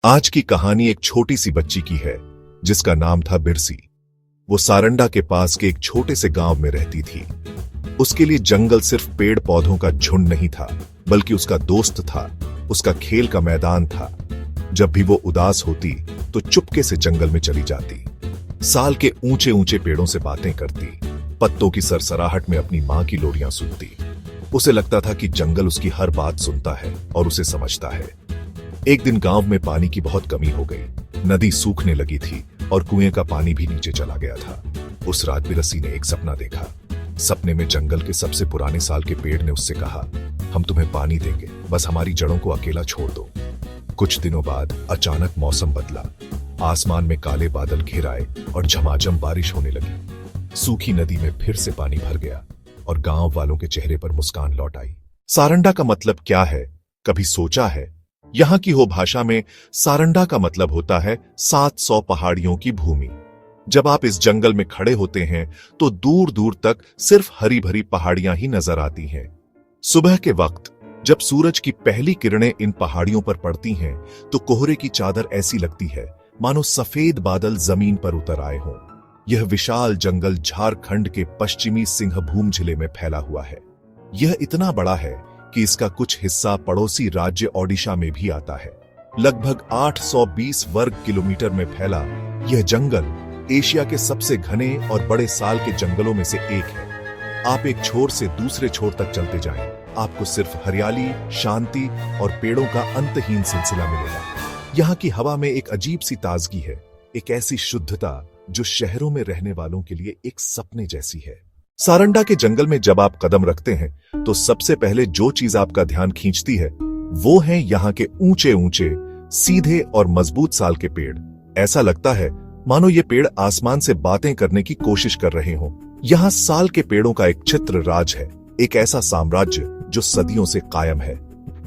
आज की कहानी एक छोटी सी बच्ची की है जिसका नाम था बिरसी। वो सारंडा के पास के एक छोटे से गांव में रहती थी। उसके लिए जंगल सिर्फ पेड़ पौधों का झुंड नहीं था, बल्कि उसका दोस्त था, उसका खेल का मैदान था। जब भी वो उदास होती तो चुपके से जंगल में चली जाती, साल के ऊंचे ऊंचे पेड़ों से बातें करती, पत्तों की सरसराहट में अपनी मां की लोरियां सुनती। उसे लगता था कि जंगल उसकी हर बात सुनता है और उसे समझता है। एक दिन गांव में पानी की बहुत कमी हो गई। नदी सूखने लगी थी और कुएं का पानी भी नीचे चला गया था। उस रात बिरसी ने एक सपना देखा। सपने में जंगल के सबसे पुराने साल के पेड़ ने उससे कहा, हम तुम्हें पानी देंगे, बस हमारी जड़ों को अकेला छोड़ दो। कुछ दिनों बाद अचानक मौसम बदला। आसमान में काले बादल घिर आए और झमाझम बारिश होने लगी। सूखी नदी में फिर से पानी भर गया और गांव वालों के चेहरे पर मुस्कान लौट आई। सारंडा का मतलब क्या है, कभी सोचा है? यहां की हो भाषा में सारंडा का मतलब होता है 700 पहाड़ियों की भूमि। जब आप इस जंगल में खड़े होते हैं तो दूर दूर तक सिर्फ हरी भरी पहाड़ियां ही नजर आती हैं। सुबह के वक्त जब सूरज की पहली किरणें इन पहाड़ियों पर पड़ती हैं तो कोहरे की चादर ऐसी लगती है मानो सफेद बादल जमीन पर उतर आए हों। यह विशाल जंगल झारखंड के पश्चिमी सिंहभूम जिले में फैला हुआ है। यह इतना बड़ा है कि इसका कुछ हिस्सा पड़ोसी राज्य ओडिशा में भी आता है। लगभग 820 वर्ग किलोमीटर में फैला यह जंगल एशिया के सबसे घने और बड़े साल के जंगलों में से एक है। आप एक छोर से दूसरे छोर तक चलते जाएं, आपको सिर्फ हरियाली, शांति और पेड़ों का अंतहीन सिलसिला मिलेगा। यहाँ की हवा में एक अजीब सी ताजगी है, एक ऐसी शुद्धता जो शहरों में रहने वालों के लिए एक सपने जैसी है। सारंडा के जंगल में जब आप कदम रखते हैं तो सबसे पहले जो चीज आपका ध्यान खींचती है वो है यहाँ के ऊंचे ऊंचे, सीधे और मजबूत साल के पेड़। ऐसा लगता है मानो ये पेड़ आसमान से बातें करने की कोशिश कर रहे हों। यहाँ साल के पेड़ों का एक चित्र राज है, एक ऐसा साम्राज्य जो सदियों से कायम है।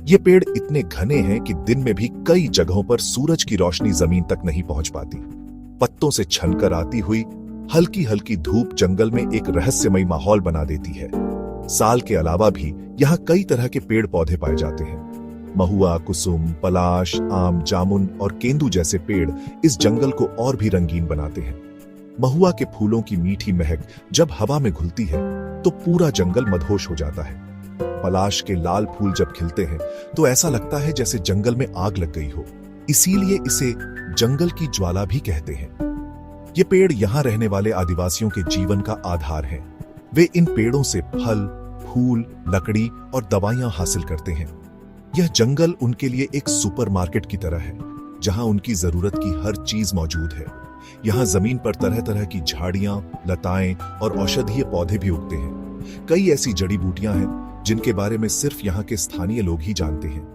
ये पेड़ इतने घने हैं कि दिन में भी कई जगहों पर सूरज की रोशनी जमीन तक नहीं पहुंच पाती। पत्तों से छनकर आती हुई हल्की हल्की धूप जंगल में एक रहस्यमयी माहौल बना देती है। साल के अलावा भी यहाँ कई तरह के पेड़ पौधे पाए जाते हैं। महुआ, कुसुम, पलाश, आम, जामुन और केंदू जैसे पेड़ इस जंगल को और भी रंगीन बनाते हैं। महुआ के फूलों की मीठी महक जब हवा में घुलती है तो पूरा जंगल मदहोश हो जाता है। पलाश के लाल फूल जब खिलते हैं तो ऐसा लगता है जैसे जंगल में आग लग गई हो, इसीलिए इसे जंगल की ज्वाला भी कहते हैं। ये पेड़ यहाँ रहने वाले आदिवासियों के जीवन का आधार हैं। वे इन पेड़ों से फल, फूल, लकड़ी और दवाइयां हासिल करते हैं। यह जंगल उनके लिए एक सुपरमार्केट की तरह है, जहां उनकी जरूरत की हर चीज मौजूद है। यहाँ जमीन पर तरह तरह की झाड़ियां, लताएं और औषधीय पौधे भी उगते हैं। कई ऐसी जड़ी बूटियां हैं जिनके बारे में सिर्फ यहाँ के स्थानीय लोग ही जानते हैं।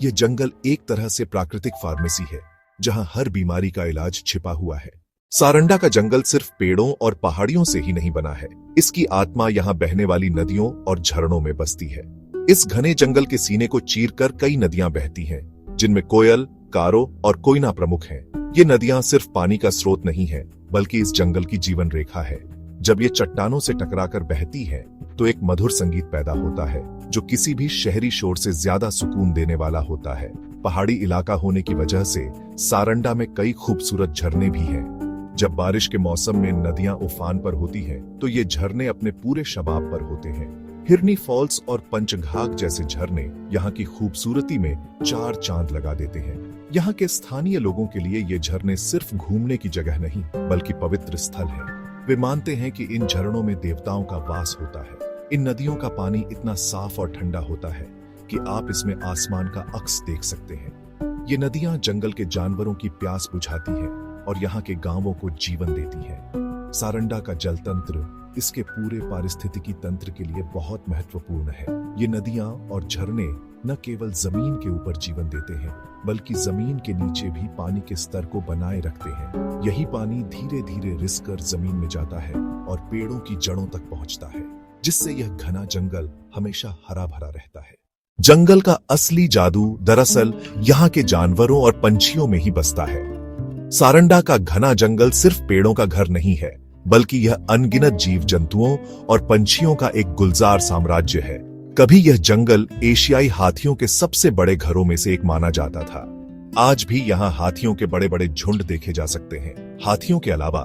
यह जंगल एक तरह से प्राकृतिक फार्मेसी है, जहां हर बीमारी का इलाज छिपा हुआ है। सारंडा का जंगल सिर्फ पेड़ों और पहाड़ियों से ही नहीं बना है, इसकी आत्मा यहाँ बहने वाली नदियों और झरनों में बसती है। इस घने जंगल के सीने को चीरकर कई नदियां बहती हैं, जिनमें कोयल, कारो और कोयना प्रमुख हैं। ये नदियां सिर्फ पानी का स्रोत नहीं है, बल्कि इस जंगल की जीवन रेखा है। जब ये चट्टानों से टकराकर बहती है तो एक मधुर संगीत पैदा होता है, जो किसी भी शहरी शोर से ज्यादा सुकून देने वाला होता है। पहाड़ी इलाका होने की वजह से सारंडा में कई खूबसूरत झरने भी हैं। जब बारिश के मौसम में नदियां उफान पर होती हैं, तो ये झरने अपने पूरे शबाब पर होते हैं। हिरनी फॉल्स और पंचघाघ जैसे झरने यहाँ की खूबसूरती में चार चांद लगा देते हैं। यहाँ के स्थानीय लोगों के लिए ये झरने सिर्फ घूमने की जगह नहीं, बल्कि पवित्र स्थल है। वे मानते हैं कि इन झरनों में देवताओं का वास होता है। इन नदियों का पानी इतना साफ और ठंडा होता है कि आप इसमें आसमान का अक्स देख सकते हैं। ये नदियां जंगल के जानवरों की प्यास बुझाती हैं और यहाँ के गांवों को जीवन देती हैं। सारंडा का जल तंत्र इसके पूरे पारिस्थितिकी तंत्र के लिए बहुत महत्वपूर्ण है। ये नदियां और झरने न केवल जमीन के ऊपर जीवन देते हैं, बल्कि जमीन के नीचे भी पानी के स्तर को बनाए रखते हैं। यही पानी धीरे धीरे रिसकर जमीन में जाता है और पेड़ों की जड़ों तक पहुंचता है, जिससे यह घना जंगल हमेशा हरा भरा रहता है। जंगल का असली जादू दरअसल यहाँ के जानवरों और पंछियों में ही बसता है। सारंडा का घना जंगल सिर्फ पेड़ों का घर नहीं है, बल्कि यह अनगिनत जीव जंतुओं और पंछियों का एक गुलजार साम्राज्य है। कभी यह जंगल एशियाई हाथियों के सबसे बड़े घरों में से एक माना जाता था, आज भी यहाँ हाथियों के बड़े बड़े झुंड देखे जा सकते हैं। हाथियों के अलावा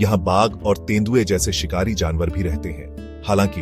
यहाँ बाघ और तेंदुए जैसे शिकारी जानवर भी रहते हैं। हालांकि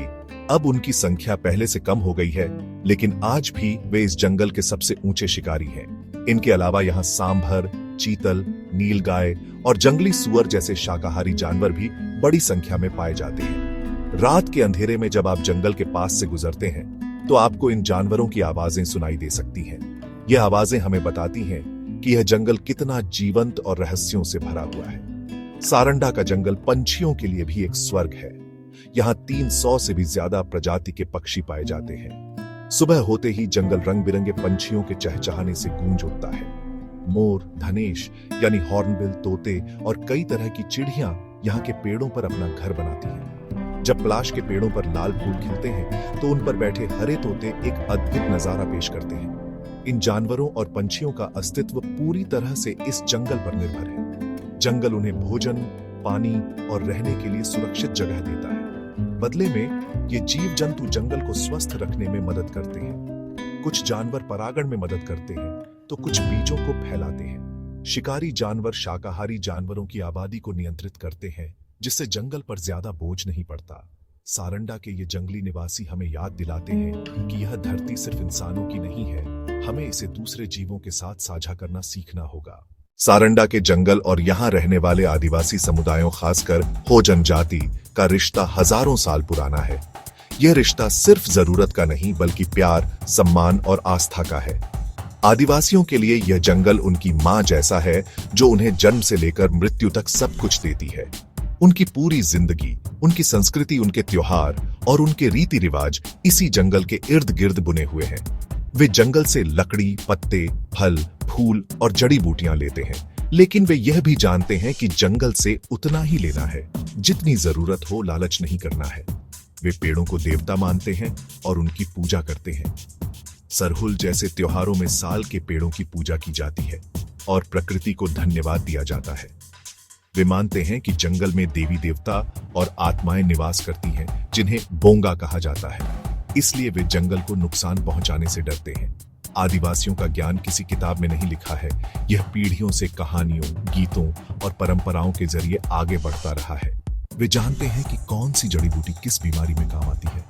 अब उनकी संख्या पहले से कम हो गई है, लेकिन आज भी वे इस जंगल के सबसे ऊंचे शिकारी हैं। इनके अलावा यहाँ सांभर, चीतल, नीलगाय और जंगली सुअर जैसे शाकाहारी जानवर भी बड़ी संख्या में पाए जाते हैं। रात के अंधेरे में जब आप जंगल के पास से गुजरते हैं तो आपको इन जानवरों की आवाजें सुनाई दे सकती हैं। यह आवाजें हमें बताती हैं कि यह जंगल कितना जीवंत और रहस्यों से भरा हुआ है। सारंडा का जंगल पंछियों के लिए भी एक स्वर्ग है। यहाँ 300 से भी ज्यादा प्रजाति के पक्षी पाए जाते हैं। सुबह होते ही जंगल रंग बिरंगे पंछियों के चहचहाने से गूंज उठता है। मोर, धनेश यानी हॉर्नबिल तोते और कई तरह की चिड़ियां यहाँ के पेड़ों पर अपना घर बनाती हैं। जब पलाश के पेड़ों पर लाल फूल खिलते हैं तो उन पर बैठे हरे तोते एक अद्भुत नजारा पेश करते हैं। इन जानवरों और पंछियों का अस्तित्व पूरी तरह से इस जंगल पर निर्भर है। जंगल उन्हें भोजन, पानी और रहने के लिए सुरक्षित जगह देता है। बदले में ये जीव जंतु जंगल को स्वस्थ रखने में मदद करते हैं। कुछ जानवर परागण में मदद करते हैं तो कुछ बीजों को फैलाते हैं। शिकारी जानवर शाकाहारी जानवरों की आबादी को नियंत्रित करते हैं, जिससे जंगल पर ज्यादा बोझ नहीं पड़ता। सारंडा के ये जंगली निवासी हमें याद दिलाते हैं कि यह धरती सिर्फ इंसानों की नहीं है, हमें इसे दूसरे जीवों के साथ साझा करना सीखना होगा। सारंडा के जंगल और यहाँ रहने वाले आदिवासी समुदायों, खासकर हो जनजाति का रिश्ता हजारों साल पुराना है। यह रिश्ता सिर्फ जरूरत का नहीं बल्कि प्यार, सम्मान और आस्था का है। आदिवासियों के लिए यह जंगल उनकी मां जैसा है, जो उन्हें जन्म से लेकर मृत्यु तक सब कुछ देती है। उनकी पूरी जिंदगी, उनकी संस्कृति, उनके त्योहार और उनके रीति रिवाज इसी जंगल के इर्द गिर्द बुने हुए हैं। वे जंगल से लकड़ी, पत्ते, फल, फूल और जड़ी बूटियां लेते हैं, लेकिन वे यह भी जानते हैं कि जंगल से उतना ही लेना है जितनी जरूरत हो, लालच नहीं करना है। वे पेड़ों को देवता मानते हैं और उनकी पूजा करते हैं। सरहुल जैसे त्योहारों में साल के पेड़ों की पूजा की जाती है और प्रकृति को धन्यवाद दिया जाता है। वे मानते हैं कि जंगल में देवी देवता और आत्माएं निवास करती हैं, जिन्हें बोंगा कहा जाता है। इसलिए वे जंगल को नुकसान पहुंचाने से डरते हैं। आदिवासियों का ज्ञान किसी किताब में नहीं लिखा है, यह पीढ़ियों से कहानियों, गीतों और परंपराओं के जरिए आगे बढ़ता रहा है। वे जानते हैं कि कौन सी जड़ी बूटी किस बीमारी में काम आती है,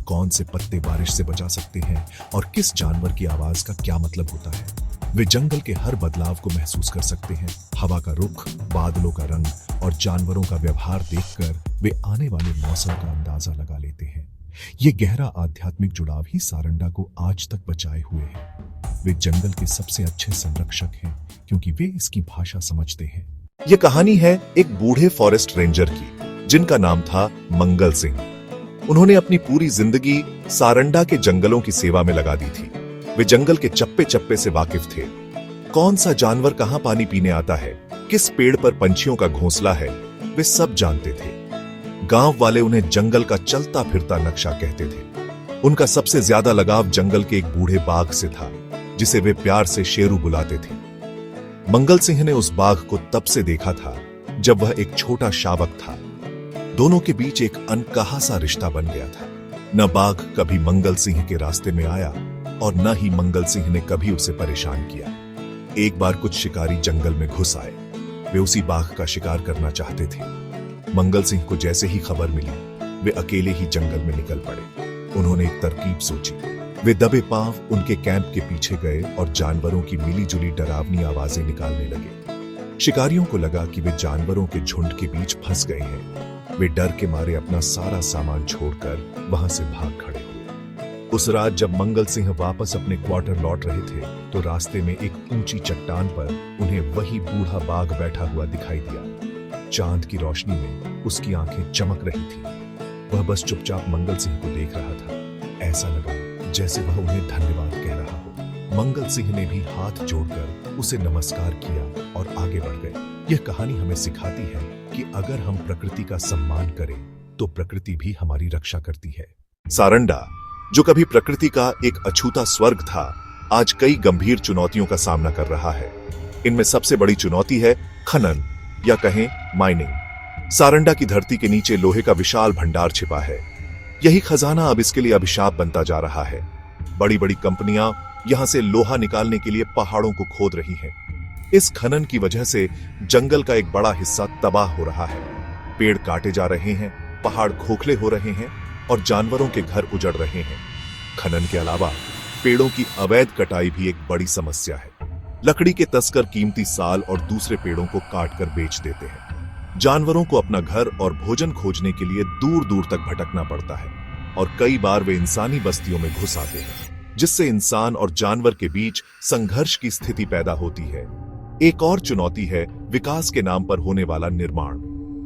कौन से पत्ते बारिश से बचा सकते हैं और किस जानवर की आवाज का क्या मतलब होता है। वे जंगल के हर बदलाव को महसूस कर सकते हैं। हवा का रुख, बादलों का रंग और जानवरों का व्यवहार देखकर वे आने वाले मौसम का अंदाजा लगा लेते हैं। ये गहरा आध्यात्मिक जुड़ाव ही सारंडा को आज तक बचाए हुए है। वे जंगल के सबसे अच्छे संरक्षक हैं क्योंकि वे इसकी भाषा समझते हैं। यह कहानी है एक बूढ़े फॉरेस्ट रेंजर की, जिनका नाम था मंगल सिंह। उन्होंने अपनी पूरी जिंदगी सारंडा के जंगलों की सेवा में लगा दी थी। वे जंगल के चप्पे चप्पे से वाकिफ थे। कौन सा जानवर कहां पानी पीने आता है, किस पेड़ पर पंछियों का घोंसला है, वे सब जानते थे। गांव वाले उन्हें जंगल का चलता फिरता नक्शा कहते थे। उनका सबसे ज्यादा लगाव जंगल के एक बूढ़े बाघ से था, जिसे वे प्यार से शेरू बुलाते थे। मंगल सिंह ने उस बाघ को तब से देखा था जब वह एक छोटा शावक था। दोनों के बीच एक अनकहा सा रिश्ता बन गया था। न बाघ कभी मंगल सिंह के रास्ते में आया और न ही मंगल सिंह ने कभी उसे परेशान किया। एक बार कुछ शिकारी जंगल में घुस आए। वे उसी बाघ का शिकार करना चाहते थे। मंगल सिंह को जैसे ही खबर मिली, वे अकेले ही जंगल में निकल पड़े। उन्होंने एक तरकीब सोची। वे दबे पांव उनके कैंप के पीछे गए और जानवरों की मिलीजुली डरावनी आवाजें निकालने लगे। शिकारियों को लगा कि वे जानवरों के झुंड के बीच फंस गए हैं। वे डर के मारे अपना सारा सामान छोड़कर वहां से भाग खड़े हुए। उस रात जब मंगल सिंह वापस अपने क्वार्टर लौट रहे थे, तो रास्ते में एक ऊंची चट्टान पर उन्हें वही बूढ़ा बाघ बैठा हुआ दिखाई दिया। चांद की रोशनी में उसकी आंखें चमक रही थी। वह बस चुपचाप मंगल सिंह को देख रहा था। ऐसा लगा जैसे वह उन्हें धन्यवाद कह रहा हो। मंगल सिंह ने भी हाथ जोड़कर उसे नमस्कार किया और आगे बढ़ गए। यह कहानी हमें सिखाती है कि अगर हम प्रकृति का सम्मान करें तो प्रकृति भी हमारी रक्षा करती है। सारंडा, जो कभी प्रकृति का एक अछूता स्वर्ग था, आज कई गंभीर चुनौतियों का सामना कर रहा है। इनमें सबसे बड़ी चुनौती है खनन, या कहें माइनिंग। सारंडा की धरती के नीचे लोहे का विशाल भंडार छिपा है। यही खजाना अब इसके लिए अभिशाप बनता जा रहा है। बड़ी बड़ी कंपनियां यहां से लोहा निकालने के लिए पहाड़ों को खोद रही हैं। इस खनन की वजह से जंगल का एक बड़ा हिस्सा तबाह हो रहा है। पेड़ काटे जा रहे हैं, पहाड़ खोखले हो रहे हैं और जानवरों के घर उजड़ रहे हैं। खनन के अलावा पेड़ों की अवैध कटाई भी एक बड़ी समस्या है। लकड़ी के तस्कर कीमती साल और दूसरे पेड़ों को काटकर बेच देते हैं। जानवरों को अपना घर और भोजन खोजने के लिए दूर दूर तक भटकना पड़ता है और कई बार वे इंसानी बस्तियों में घुस आते हैं, जिससे इंसान और जानवर के बीच संघर्ष की स्थिति पैदा होती है। एक और चुनौती है विकास के नाम पर होने वाला निर्माण।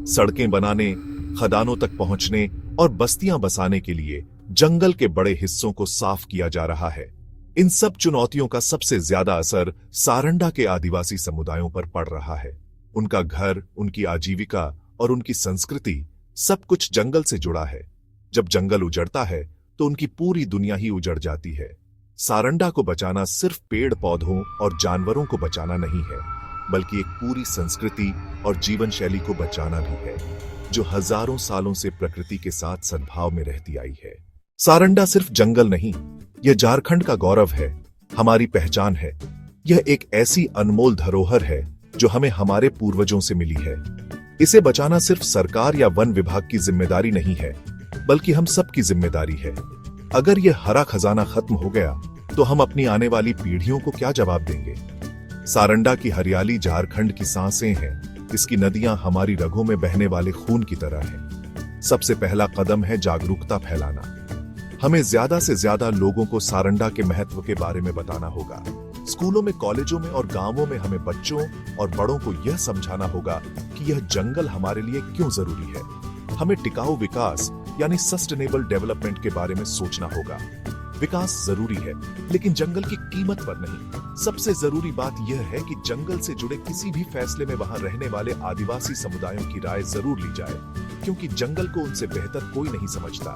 सड़कें बनाने, खदानों तक पहुंचने और बस्तियां बसाने के लिए जंगल के बड़े हिस्सों को साफ किया जा रहा है। इन सब चुनौतियों का सबसे ज्यादा असर सारंडा के आदिवासी समुदायों पर पड़ रहा है। उनका घर, उनकी आजीविका और उनकी संस्कृति सब कुछ जंगल से जुड़ा है। जब जंगल उजड़ता है तो उनकी पूरी दुनिया ही उजड़ जाती है। सारंडा को बचाना सिर्फ पेड़ पौधों और जानवरों को बचाना नहीं है, बल्कि एक पूरी संस्कृति और जीवन शैली को बचाना भी है, जो हजारों सालों से प्रकृति के साथ सद्भाव में रहती आई है। सारंडा सिर्फ जंगल नहीं, यह झारखंड का गौरव है, हमारी पहचान है। यह एक ऐसी अनमोल धरोहर है जो हमें हमारे पूर्वजों से मिली है। इसे बचाना सिर्फ सरकार या वन विभाग की जिम्मेदारी नहीं है, बल्कि हम सबकी जिम्मेदारी है। अगर यह हरा खजाना खत्म हो गया तो हम अपनी आने वाली पीढ़ियों को क्या जवाब देंगे? सारंडा की हरियाली झारखंड की सांसें हैं। इसकी नदियां हमारी रगों में बहने वाले खून की तरह हैं। सबसे पहला कदम है जागरूकता फैलाना। हमें ज्यादा से ज्यादा लोगों को सारंडा के महत्व के बारे में बताना होगा। स्कूलों में, कॉलेजों में और गांवों में हमें बच्चों और बड़ों को यह समझाना होगा कि यह जंगल हमारे लिए क्यों जरूरी है। हमें टिकाऊ विकास यानी सस्टेनेबल डेवलपमेंट के बारे में सोचना होगा। विकास जरूरी है, लेकिन जंगल की कीमत पर नहीं। सबसे जरूरी बात यह है कि जंगल से जुड़े किसी भी फैसले में वहां रहने वाले आदिवासी समुदायों की राय जरूर ली जाए, क्योंकि जंगल को उनसे बेहतर कोई नहीं समझता।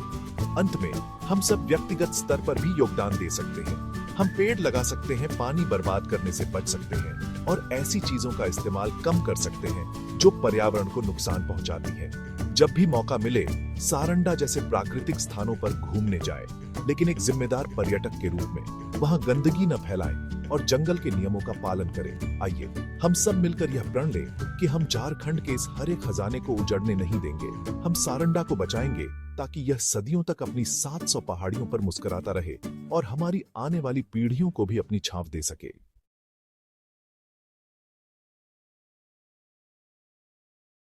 अंत में हम सब व्यक्तिगत स्तर पर भी योगदान दे सकते हैं। हम पेड़ लगा सकते हैं, पानी बर्बाद करने से बच सकते हैं और ऐसी चीजों का इस्तेमाल कम कर सकते हैं जो पर्यावरण को नुकसान पहुंचाती है। जब भी मौका मिले, सारंडा जैसे प्राकृतिक स्थानों पर घूमने जाए, लेकिन एक जिम्मेदार पर्यटक के रूप में। वहां गंदगी न फैलाएं और जंगल के नियमों का पालन करें। आइए हम सब मिलकर यह प्रण लें कि हम झारखंड के इस हरे खजाने को उजड़ने नहीं देंगे। हम सारंडा को बचाएंगे ताकि यह सदियों तक अपनी 700 पहाड़ियों पर मुस्कुराता रहे और हमारी आने वाली पीढ़ियों को भी अपनी छाप दे सके।